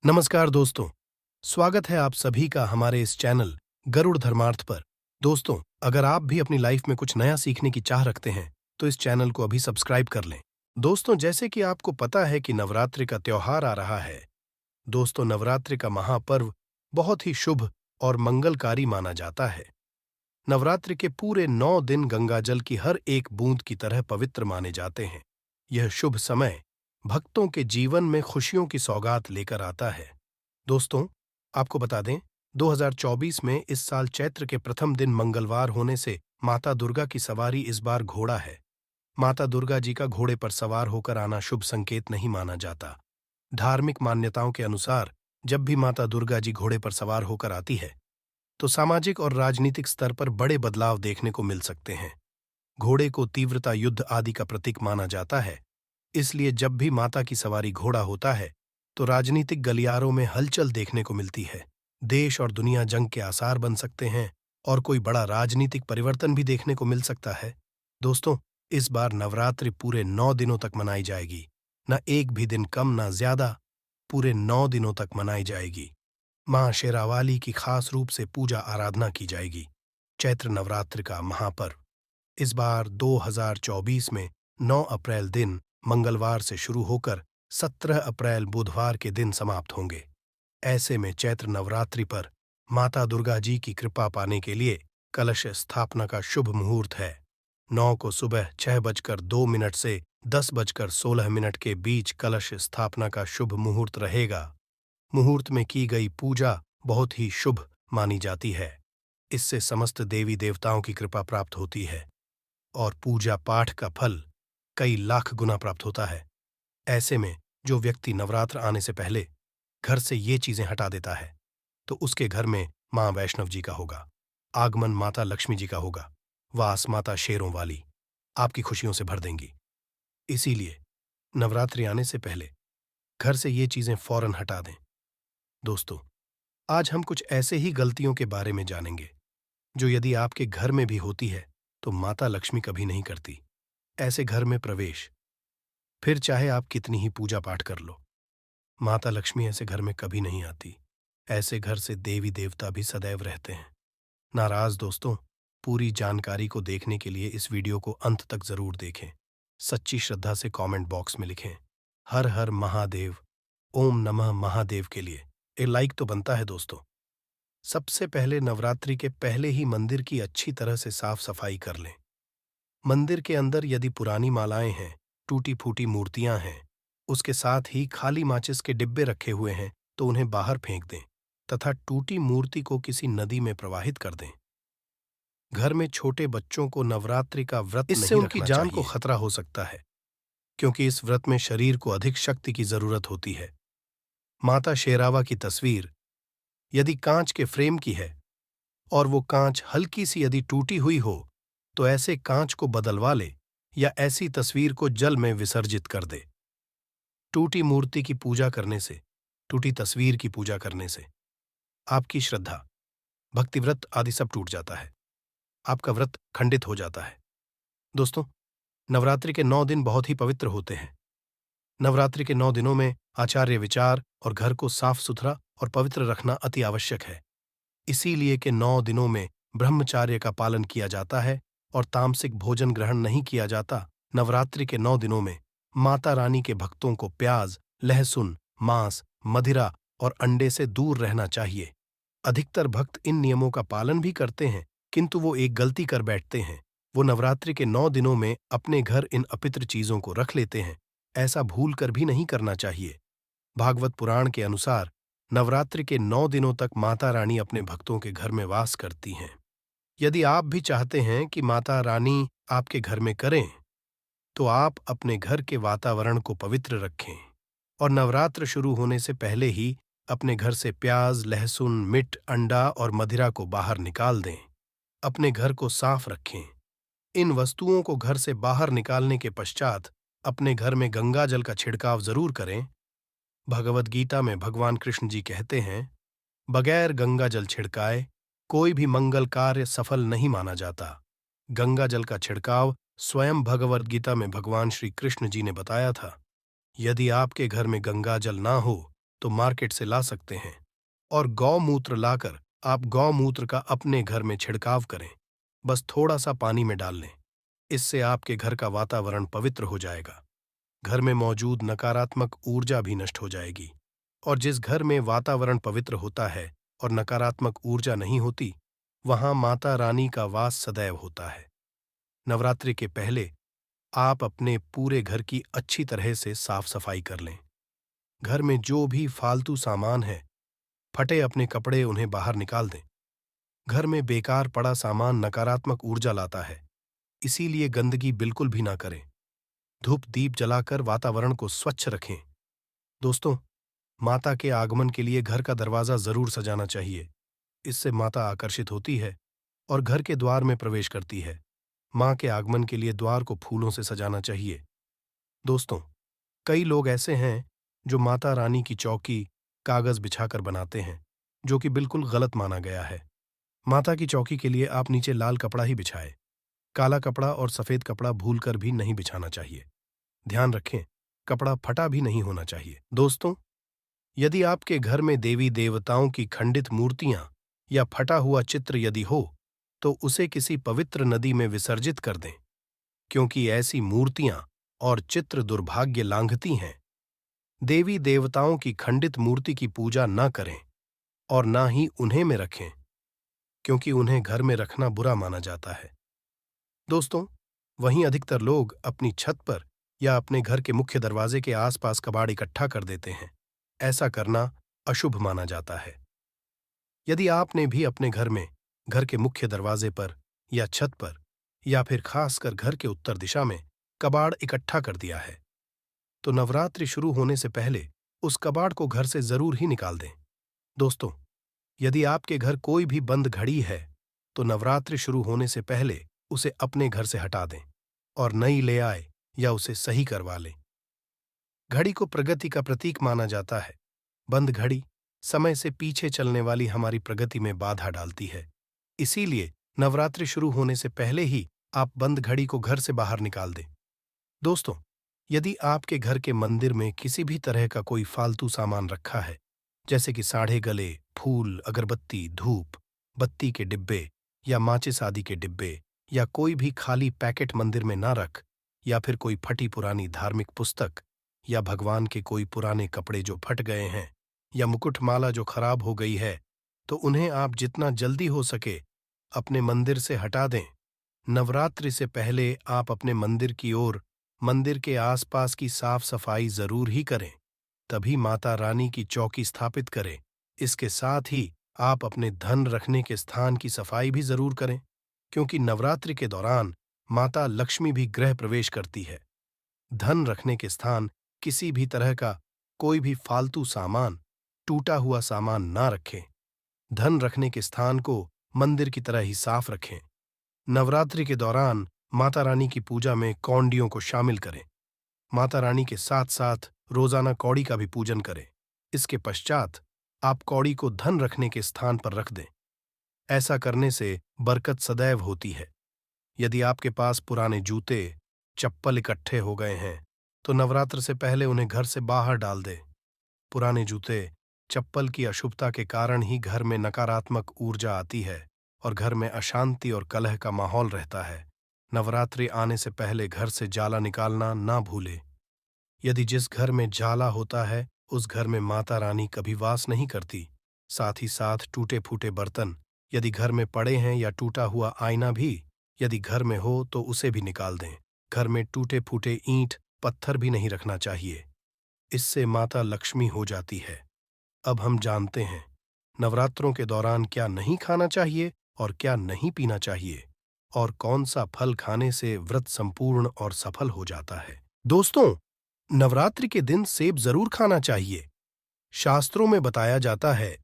नमस्कार दोस्तों, स्वागत है आप सभी का हमारे इस चैनल गरुड़ धर्मार्थ पर। दोस्तों, अगर आप भी अपनी लाइफ में कुछ नया सीखने की चाह रखते हैं, तो इस चैनल को अभी सब्सक्राइब कर लें। दोस्तों, जैसे कि आपको पता है कि नवरात्रि का त्योहार आ रहा है। दोस्तों, नवरात्रि का महापर्व बहुत ही शुभ और मंगलकारी माना जाता है। नवरात्रि के पूरे 9 दिन गंगाजल की हर एक बूंद की तरह पवित्र माने जाते हैं। यह शुभ समय भक्तों के जीवन में खुशियों की सौगात लेकर आता है। दोस्तों, आपको बता दें, 2024 में इस साल चैत्र के प्रथम दिन मंगलवार होने से माता दुर्गा की सवारी इस बार घोड़ा है। माता दुर्गा जी का घोड़े पर सवार होकर आना शुभ संकेत नहीं माना जाता। धार्मिक मान्यताओं के अनुसार जब भी माता दुर्गा जी घोड़े पर सवार होकर आती है, तो सामाजिक और राजनीतिक स्तर पर बड़े बदलाव देखने को मिल सकते हैं। घोड़े को तीव्रता, युद्ध आदि का प्रतीक माना जाता है, इसलिए जब भी माता की सवारी घोड़ा होता है, तो राजनीतिक गलियारों में हलचल देखने को मिलती है। देश और दुनिया जंग के आसार बन सकते हैं और कोई बड़ा राजनीतिक परिवर्तन भी देखने को मिल सकता है। दोस्तों, इस बार नवरात्रि पूरे 9 दिनों तक मनाई जाएगी। न एक भी दिन कम न ज्यादा, पूरे 9 दिनों तक मनाई जाएगी। मां शेरावाली की खास रूप से पूजा आराधना की जाएगी। चैत्र नवरात्रि का महापर्व इस बार 2024 में 9 अप्रैल दिन मंगलवार से शुरू होकर 17 अप्रैल बुधवार के दिन समाप्त होंगे। ऐसे में चैत्र नवरात्रि पर माता दुर्गा जी की कृपा पाने के लिए कलश स्थापना का शुभ मुहूर्त है। 9 को सुबह 6:02 से 10:16 के बीच कलश स्थापना का शुभ मुहूर्त रहेगा। मुहूर्त में की गई पूजा बहुत ही शुभ मानी जाती है। इससे समस्त देवी देवताओं की कृपा प्राप्त होती है और पूजा पाठ का फल कई लाख गुना प्राप्त होता है। ऐसे में जो व्यक्ति नवरात्र आने से पहले घर से ये चीजें हटा देता है, तो उसके घर में मां वैष्णव जी का होगा, आगमन माता लक्ष्मी जी का होगा, वास माता शेरों वाली आपकी खुशियों से भर देंगी। इसीलिए नवरात्रि आने से पहले घर से ये चीजें फौरन हटा दें। दोस्तों, आज हम कुछ ऐसे ही गलतियों के बारे में जानेंगे जो यदि आपके घर में भी होती है, तो माता लक्ष्मी कभी नहीं करती। ऐसे घर में प्रवेश, फिर चाहे आप कितनी ही पूजा पाठ कर लो, माता लक्ष्मी ऐसे घर में कभी नहीं आती। ऐसे घर से देवी देवता भी सदैव रहते हैं नाराज। दोस्तों, पूरी जानकारी को देखने के लिए इस वीडियो को अंत तक जरूर देखें। सच्ची श्रद्धा से कमेंट बॉक्स में लिखें हर हर महादेव, ओम नमः महादेव के लिए एक लाइक तो बनता है। दोस्तों, सबसे पहले नवरात्रि के पहले ही मंदिर की अच्छी तरह से साफ सफाई कर लें। मंदिर के अंदर यदि पुरानी मालाएं हैं, टूटी फूटी मूर्तियां हैं, उसके साथ ही खाली माचिस के डिब्बे रखे हुए हैं, तो उन्हें बाहर फेंक दें तथा टूटी मूर्ति को किसी नदी में प्रवाहित कर दें। घर में छोटे बच्चों को नवरात्रि का व्रत नहीं रखना चाहिए। इससे उनकी जान को खतरा हो सकता है, क्योंकि इस व्रत में शरीर को अधिक शक्ति की जरूरत होती है। माता शेरावा की तस्वीर यदि कांच के फ्रेम की है और वो कांच हल्की सी यदि टूटी हुई हो, तो ऐसे कांच को बदलवा ले या ऐसी तस्वीर को जल में विसर्जित कर दे। टूटी मूर्ति की पूजा करने से, टूटी तस्वीर की पूजा करने से आपकी श्रद्धा, भक्ति व्रत आदि सब टूट जाता है, आपका व्रत खंडित हो जाता है। दोस्तों, नवरात्रि के 9 दिन बहुत ही पवित्र होते हैं। नवरात्रि के 9 दिनों में आचार्य विचार और घर को साफ सुथरा और पवित्र रखना अति आवश्यक है। इसीलिए के 9 दिनों में ब्रह्मचार्य का पालन किया जाता है और तामसिक भोजन ग्रहण नहीं किया जाता। नवरात्रि के 9 दिनों में माता रानी के भक्तों को प्याज, लहसुन, मांस, मदिरा और अंडे से दूर रहना चाहिए। अधिकतर भक्त इन नियमों का पालन भी करते हैं, किंतु वो एक गलती कर बैठते हैं। वो नवरात्रि के 9 दिनों में अपने घर इन अपवित्र चीजों को रख लेते हैं। ऐसा भूल कर भी नहीं करना चाहिए। भागवत पुराण के अनुसार नवरात्रि के 9 दिनों तक माता रानी अपने भक्तों के घर में वास करती हैं। यदि आप भी चाहते हैं कि माता रानी आपके घर में करें, तो आप अपने घर के वातावरण को पवित्र रखें और नवरात्र शुरू होने से पहले ही अपने घर से प्याज, लहसुन, मिर्च, अंडा और मदिरा को बाहर निकाल दें। अपने घर को साफ रखें। इन वस्तुओं को घर से बाहर निकालने के पश्चात अपने घर में गंगा जल का छिड़काव जरूर करें। भगवद गीता में भगवान कृष्ण जी कहते हैं, बगैर गंगा जल छिड़काए कोई भी मंगल कार्य सफल नहीं माना जाता। गंगा जल का छिड़काव स्वयं भगवद गीता में भगवान श्री कृष्ण जी ने बताया था। यदि आपके घर में गंगा जल ना हो, तो मार्केट से ला सकते हैं, और गौमूत्र लाकर आप गौमूत्र का अपने घर में छिड़काव करें। बस थोड़ा सा पानी में डाल लें। इससे आपके घर का वातावरण पवित्र हो जाएगा। घर में मौजूद नकारात्मक ऊर्जा भी नष्ट हो जाएगी। और जिस घर में वातावरण पवित्र होता है और नकारात्मक ऊर्जा नहीं होती, वहां माता रानी का वास सदैव होता है। नवरात्रि के पहले आप अपने पूरे घर की अच्छी तरह से साफ सफाई कर लें। घर में जो भी फालतू सामान है, फटे अपने कपड़े उन्हें बाहर निकाल दें। घर में बेकार पड़ा सामान नकारात्मक ऊर्जा लाता है, इसीलिए गंदगी बिल्कुल भी ना करें। धूप दीप जलाकर वातावरण को स्वच्छ रखें। दोस्तों, माता के आगमन के लिए घर का दरवाजा जरूर सजाना चाहिए। इससे माता आकर्षित होती है और घर के द्वार में प्रवेश करती है। मां के आगमन के लिए द्वार को फूलों से सजाना चाहिए। दोस्तों, कई लोग ऐसे हैं जो माता रानी की चौकी कागज बिछाकर बनाते हैं, जो कि बिल्कुल गलत माना गया है। माता की चौकी के लिए आप नीचे लाल कपड़ा ही बिछाएं। काला कपड़ा और सफेद कपड़ा भूलकर भी नहीं बिछाना चाहिए। ध्यान रखें, कपड़ा फटा भी नहीं होना चाहिए। दोस्तों, यदि आपके घर में देवी देवताओं की खंडित मूर्तियां या फटा हुआ चित्र यदि हो, तो उसे किसी पवित्र नदी में विसर्जित कर दें, क्योंकि ऐसी मूर्तियां और चित्र दुर्भाग्य लांघती हैं। देवी देवताओं की खंडित मूर्ति की पूजा न करें और ना ही उन्हें में रखें, क्योंकि उन्हें घर में रखना बुरा माना जाता है। दोस्तों, वहीं अधिकतर लोग अपनी छत पर या अपने घर के मुख्य दरवाजे के आसपास कबाड़ इकट्ठा कर देते हैं। ऐसा करना अशुभ माना जाता है। यदि आपने भी अपने घर में, घर के मुख्य दरवाजे पर या छत पर या फिर खासकर घर के उत्तर दिशा में कबाड़ इकट्ठा कर दिया है, तो नवरात्रि शुरू होने से पहले उस कबाड़ को घर से जरूर ही निकाल दें। दोस्तों, यदि आपके घर कोई भी बंद घड़ी है, तो नवरात्रि शुरू होने से पहले उसे अपने घर से हटा दें और नई ले आए या उसे सही करवा लें। घड़ी को प्रगति का प्रतीक माना जाता है। बंद घड़ी समय से पीछे चलने वाली हमारी प्रगति में बाधा डालती है। इसीलिए नवरात्रि शुरू होने से पहले ही आप बंद घड़ी को घर से बाहर निकाल दें। दोस्तों, यदि आपके घर के मंदिर में किसी भी तरह का कोई फालतू सामान रखा है, जैसे कि साढ़े गले, फूल, अगरबत्ती, धूप, बत्ती के डिब्बे या माचिस आदि के डिब्बे, या कोई भी खाली पैकेट मंदिर में ना रख, या फिर कोई फटी पुरानी धार्मिक पुस्तक, या भगवान के कोई पुराने कपड़े जो फट गए हैं, या मुकुटमाला जो खराब हो गई है, तो उन्हें आप जितना जल्दी हो सके अपने मंदिर से हटा दें। नवरात्रि से पहले आप अपने मंदिर की ओर, मंदिर के आसपास की साफ सफाई जरूर ही करें। तभी माता रानी की चौकी स्थापित करें। इसके साथ ही आप अपने धन रखने के स्थान की सफाई भी जरूर करें, क्योंकि नवरात्रि के दौरान माता लक्ष्मी भी गृह प्रवेश करती है। धन रखने के स्थान किसी भी तरह का कोई भी फालतू सामान, टूटा हुआ सामान ना रखें। धन रखने के स्थान को मंदिर की तरह ही साफ रखें। नवरात्रि के दौरान माता रानी की पूजा में कौंडियों को शामिल करें। माता रानी के साथ साथ रोजाना कौड़ी का भी पूजन करें। इसके पश्चात आप कौड़ी को धन रखने के स्थान पर रख दें। ऐसा करने से बरकत सदैव होती है। यदि आपके पास पुराने जूते, चप्पल इकट्ठे हो गए हैं, तो नवरात्र से पहले उन्हें घर से बाहर डाल दें। पुराने जूते, चप्पल की अशुभता के कारण ही घर में नकारात्मक ऊर्जा आती है और घर में अशांति और कलह का माहौल रहता है। नवरात्रि आने से पहले घर से जाला निकालना ना भूलें। यदि जिस घर में जाला होता है, उस घर में माता रानी कभी वास नहीं करती। साथ ही साथ टूटे फूटे बर्तन यदि घर में पड़े हैं या टूटा हुआ आईना भी यदि घर में हो तो उसे भी निकाल दें। घर में टूटे फूटे ईंट, पत्थर भी नहीं रखना चाहिए। इससे माता लक्ष्मी हो जाती है। अब हम जानते हैं नवरात्रों के दौरान क्या नहीं खाना चाहिए और क्या नहीं पीना चाहिए, और कौन सा फल खाने से व्रत संपूर्ण और सफल हो जाता है। दोस्तों, नवरात्रि के दिन सेब जरूर खाना चाहिए। शास्त्रों में बताया जाता है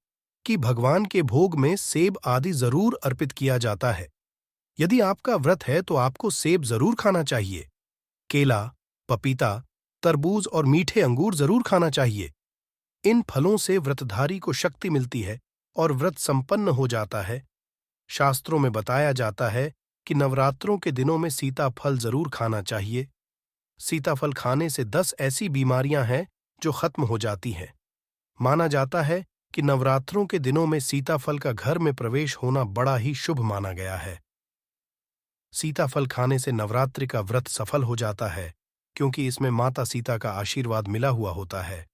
कि भगवान के भोग में सेब आदि जरूर अर्पित किया जाता है। यदि आपका व्रत है तो आपको सेब जरूर खाना चाहिए। केला, पपीता, तरबूज और मीठे अंगूर जरूर खाना चाहिए। इन फलों से व्रतधारी को शक्ति मिलती है और व्रत संपन्न हो जाता है। शास्त्रों में बताया जाता है कि नवरात्रों के दिनों में सीताफल जरूर खाना चाहिए। सीताफल खाने से 10 ऐसी बीमारियां हैं जो खत्म हो जाती हैं। माना जाता है कि नवरात्रों के दिनों में सीताफल का घर में प्रवेश होना बड़ा ही शुभ माना गया है। सीताफल खाने से नवरात्रि का व्रत सफल हो जाता है, क्योंकि इसमें माता सीता का आशीर्वाद मिला हुआ होता है।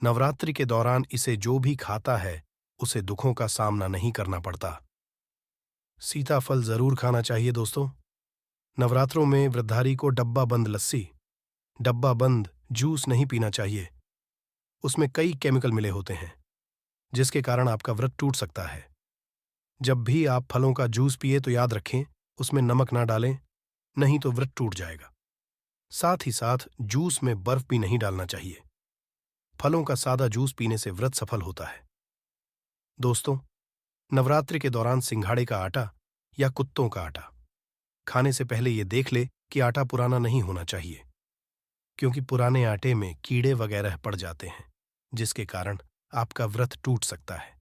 नवरात्रि के दौरान इसे जो भी खाता है उसे दुखों का सामना नहीं करना पड़ता। सीताफल जरूर खाना चाहिए दोस्तों। नवरात्रों में व्रतधारी को डब्बा बंद लस्सी, डब्बा बंद जूस नहीं पीना चाहिए। उसमें कई केमिकल मिले होते हैं, जिसके कारण आपका व्रत टूट सकता है। जब भी आप फलों का जूस पिए तो याद रखें, उसमें नमक ना डालें, नहीं तो व्रत टूट जाएगा। साथ ही साथ जूस में बर्फ भी नहीं डालना चाहिए। फलों का सादा जूस पीने से व्रत सफल होता है। दोस्तों, नवरात्रि के दौरान सिंघाड़े का आटा या कुत्तों का आटा खाने से पहले ये देख ले कि आटा पुराना नहीं होना चाहिए, क्योंकि पुराने आटे में कीड़े वगैरह पड़ जाते हैं, जिसके कारण आपका व्रत टूट सकता है।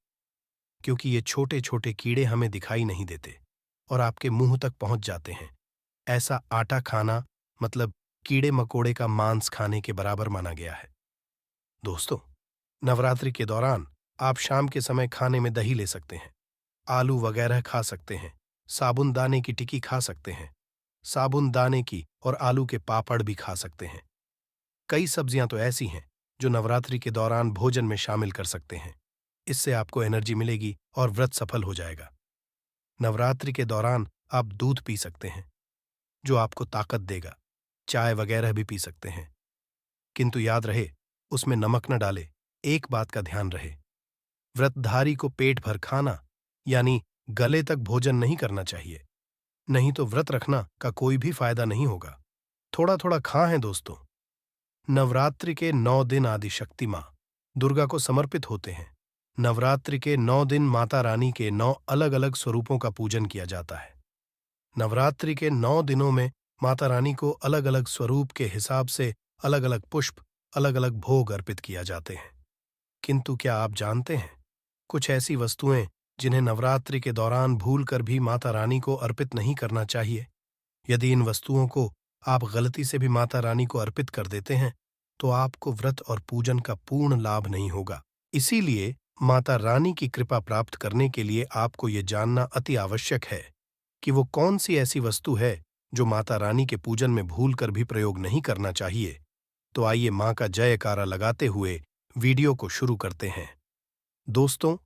क्योंकि ये छोटे छोटे कीड़े हमें दिखाई नहीं देते और आपके मुंह तक पहुंच जाते हैं। ऐसा आटा खाना मतलब कीड़े मकोड़े का मांस खाने के बराबर माना गया है। दोस्तों, नवरात्रि के दौरान आप शाम के समय खाने में दही ले सकते हैं, आलू वगैरह खा सकते हैं, साबुन दाने की टिक्की खा सकते हैं, साबुन दाने की और आलू के पापड़ भी खा सकते हैं। कई सब्जियां तो ऐसी हैं जो नवरात्रि के दौरान भोजन में शामिल कर सकते हैं। इससे आपको एनर्जी मिलेगी और व्रत सफल हो जाएगा। नवरात्रि के दौरान आप दूध पी सकते हैं, जो आपको ताकत देगा। चाय वगैरह भी पी सकते हैं, किंतु याद रहे उसमें नमक न डाले। एक बात का ध्यान रहे, व्रतधारी को पेट भर खाना यानी गले तक भोजन नहीं करना चाहिए, नहीं तो व्रत रखना का कोई भी फायदा नहीं होगा। थोड़ा थोड़ा खाएं दोस्तों। नवरात्रि के 9 दिन आदि शक्ति मां दुर्गा को समर्पित होते हैं। नवरात्रि के 9 दिन माता रानी के 9 अलग अलग स्वरूपों का पूजन किया जाता है। नवरात्रि के 9 दिनों में माता रानी को अलग अलग स्वरूप के हिसाब से अलग अलग पुष्प, अलग अलग भोग अर्पित किया जाते हैं। किंतु क्या आप जानते हैं, कुछ ऐसी वस्तुएं जिन्हें नवरात्रि के दौरान भूलकर भी माता रानी को अर्पित नहीं करना चाहिए। यदि इन वस्तुओं को आप गलती से भी माता रानी को अर्पित कर देते हैं तो आपको व्रत और पूजन का पूर्ण लाभ नहीं होगा। इसीलिए माता रानी की कृपा प्राप्त करने के लिए आपको ये जानना अति आवश्यक है कि वो कौन सी ऐसी वस्तु है जो माता रानी के पूजन में भूलकर भी प्रयोग नहीं करना चाहिए। तो आइए मां का जयकारा लगाते हुए वीडियो को शुरू करते हैं। दोस्तों,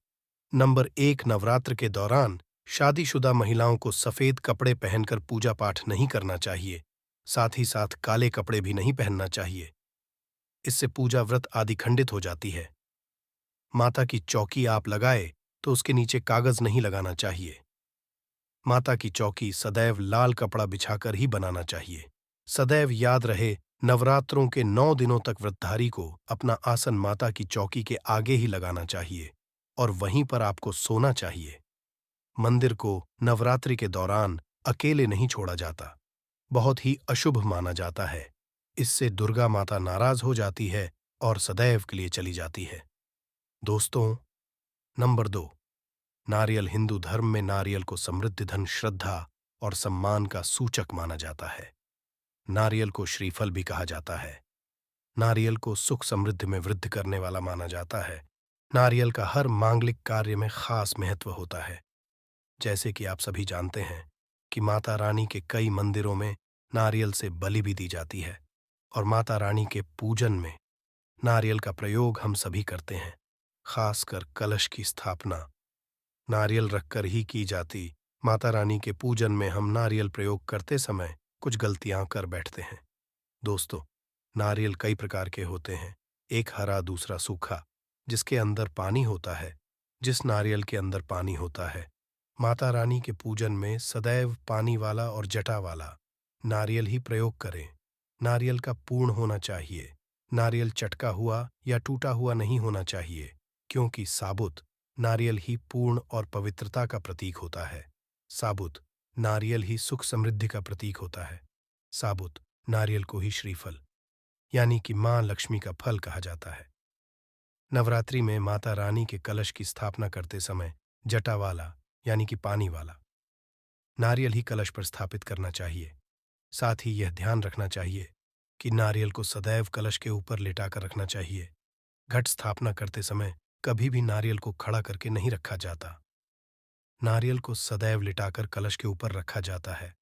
नंबर 1, नवरात्र के दौरान शादीशुदा महिलाओं को सफेद कपड़े पहनकर पूजा पाठ नहीं करना चाहिए। साथ ही साथ काले कपड़े भी नहीं पहनना चाहिए। इससे पूजा व्रत आदि खंडित हो जाती है। माता की चौकी आप लगाए तो उसके नीचे कागज नहीं लगाना चाहिए। माता की चौकी सदैव लाल कपड़ा बिछाकर ही बनाना चाहिए। सदैव याद रहे, नवरात्रों के 9 दिनों तक व्रतधारी को अपना आसन माता की चौकी के आगे ही लगाना चाहिए और वहीं पर आपको सोना चाहिए। मंदिर को नवरात्रि के दौरान अकेले नहीं छोड़ा जाता, बहुत ही अशुभ माना जाता है। इससे दुर्गा माता नाराज हो जाती है और सदैव के लिए चली जाती है। दोस्तों, नंबर 2, नारियल हिंदू धर्म में नारियल को समृद्धि, धन, श्रद्धा और सम्मान का सूचक माना जाता है। नारियल को श्रीफल भी कहा जाता है। नारियल को सुख समृद्धि में वृद्धि करने वाला माना जाता है। नारियल का हर मांगलिक कार्य में खास महत्व होता है। जैसे कि आप सभी जानते हैं कि माता रानी के कई मंदिरों में नारियल से बलि भी दी जाती है और माता रानी के पूजन में नारियल का प्रयोग हम सभी करते हैं। खासकर कलश की स्थापना नारियल रखकर ही की जाती। माता रानी के पूजन में हम नारियल प्रयोग करते समय कुछ गलतियां कर बैठते हैं। दोस्तों, नारियल कई प्रकार के होते हैं, एक हरा, दूसरा सूखा, जिसके अंदर पानी होता है। जिस नारियल के अंदर पानी होता है, माता रानी के पूजन में सदैव पानी वाला और जटा वाला नारियल ही प्रयोग करें। नारियल का पूर्ण होना चाहिए। नारियल चटका हुआ या टूटा हुआ नहीं होना चाहिए, क्योंकि साबुत नारियल ही पूर्ण और पवित्रता का प्रतीक होता है। साबुत नारियल ही सुख समृद्धि का प्रतीक होता है। साबुत नारियल को ही श्रीफल यानी कि मां लक्ष्मी का फल कहा जाता है। नवरात्रि में माता रानी के कलश की स्थापना करते समय जटा वाला यानी कि पानी वाला नारियल ही कलश पर स्थापित करना चाहिए। साथ ही यह ध्यान रखना चाहिए कि नारियल को सदैव कलश के ऊपर लिटाकर रखना चाहिए। घट स्थापना करते समय कभी भी नारियल को खड़ा करके नहीं रखा जाता। नारियल को सदैव लिटाकर कलश के ऊपर रखा जाता है।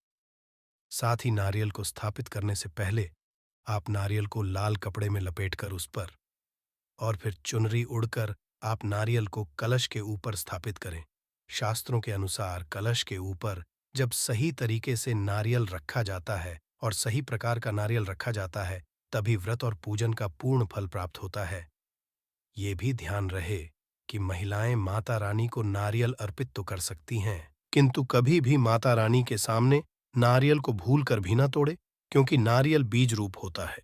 साथ ही नारियल को स्थापित करने से पहले आप नारियल को लाल कपड़े में लपेटकर उस पर और फिर चुनरी उड़कर आप नारियल को कलश के ऊपर स्थापित करें। शास्त्रों के अनुसार कलश के ऊपर जब सही तरीके से नारियल रखा जाता है और सही प्रकार का नारियल रखा जाता है, तभी व्रत और पूजन का पूर्ण फल प्राप्त होता है। ये भी ध्यान रहे कि महिलाएं माता रानी को नारियल अर्पित तो कर सकती हैं, किंतु कभी भी माता रानी के सामने नारियल को भूलकर भी ना तोड़े, क्योंकि नारियल बीज रूप होता है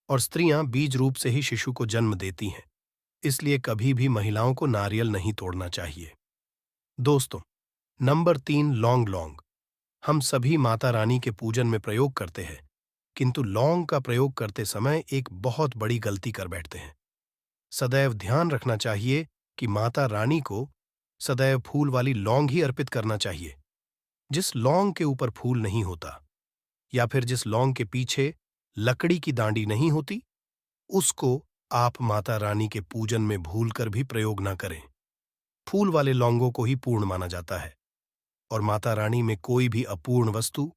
और स्त्रियां बीज रूप से ही शिशु को जन्म देती हैं। इसलिए कभी भी महिलाओं को नारियल नहीं तोड़ना चाहिए। दोस्तों, नंबर 3, लौंग। लौंग हम सभी माता रानी के पूजन में प्रयोग करते हैं, किंतु लौंग का प्रयोग करते समय एक बहुत बड़ी गलती कर बैठते हैं। सदैव ध्यान रखना चाहिए कि माता रानी को सदैव फूल वाली लौंग ही अर्पित करना चाहिए। जिस लौंग के ऊपर फूल नहीं होता या फिर जिस लौंग के पीछे लकड़ी की डांडी नहीं होती, उसको आप माता रानी के पूजन में भूलकर भी प्रयोग ना करें। फूल वाले लौंगों को ही पूर्ण माना जाता है और माता रानी में कोई भी अपूर्ण वस्तु,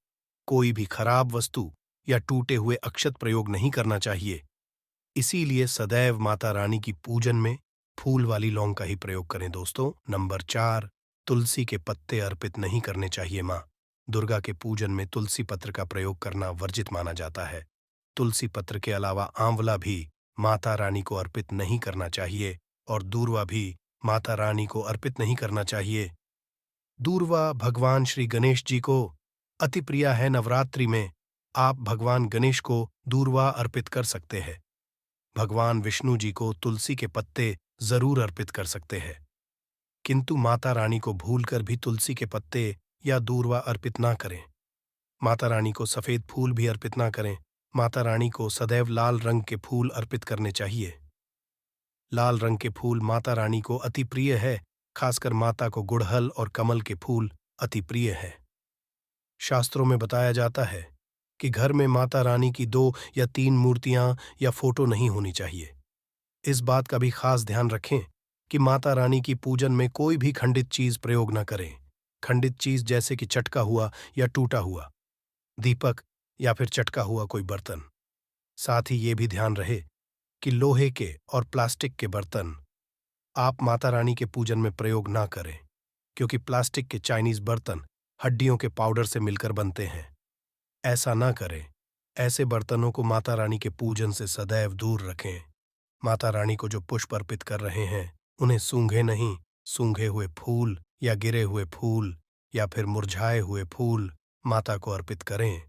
कोई भी खराब वस्तु या टूटे हुए अक्षत प्रयोग नहीं करना चाहिए। इसीलिए सदैव माता रानी की पूजन में फूल वाली लौंग का ही प्रयोग करें। दोस्तों, नंबर 4, तुलसी के पत्ते अर्पित नहीं करने चाहिए। माँ दुर्गा के पूजन में तुलसी पत्र का प्रयोग करना वर्जित माना जाता है। तुलसी पत्र के अलावा आंवला भी माता रानी को अर्पित नहीं करना चाहिए और दूर्वा भी माता रानी को अर्पित नहीं करना चाहिए। दूर्वा भगवान श्री गणेश जी को अति प्रिय है। नवरात्रि में आप भगवान गणेश को दूर्वा अर्पित कर सकते हैं। भगवान विष्णु जी को तुलसी के पत्ते जरूर अर्पित कर सकते हैं, किंतु माता रानी को भूलकर भी तुलसी के पत्ते या दूर्वा अर्पित ना करें। माता रानी को सफेद फूल भी अर्पित ना करें। माता रानी को सदैव लाल रंग के फूल अर्पित करने चाहिए। लाल रंग के फूल माता रानी को अति प्रिय है। खासकर माता को गुड़हल और कमल के फूल अति प्रिय है। शास्त्रों में बताया जाता है कि घर में माता रानी की 2 या 3 मूर्तियां या फोटो नहीं होनी चाहिए। इस बात का भी खास ध्यान रखें कि माता रानी की पूजन में कोई भी खंडित चीज प्रयोग न करें। खंडित चीज जैसे कि चटका हुआ या टूटा हुआ दीपक या फिर चटका हुआ कोई बर्तन। साथ ही ये भी ध्यान रहे कि लोहे के और प्लास्टिक के बर्तन आप माता रानी के पूजन में प्रयोग ना करें, क्योंकि प्लास्टिक के चाइनीज बर्तन हड्डियों के पाउडर से मिलकर बनते हैं। ऐसा ना करें। ऐसे बर्तनों को माता रानी के पूजन से सदैव दूर रखें। माता रानी को जो पुष्प अर्पित कर रहे हैं, उन्हें सूंघे नहीं, सूंघे हुए फूल या गिरे हुए फूल या फिर मुरझाए हुए फूल माता को अर्पित करें।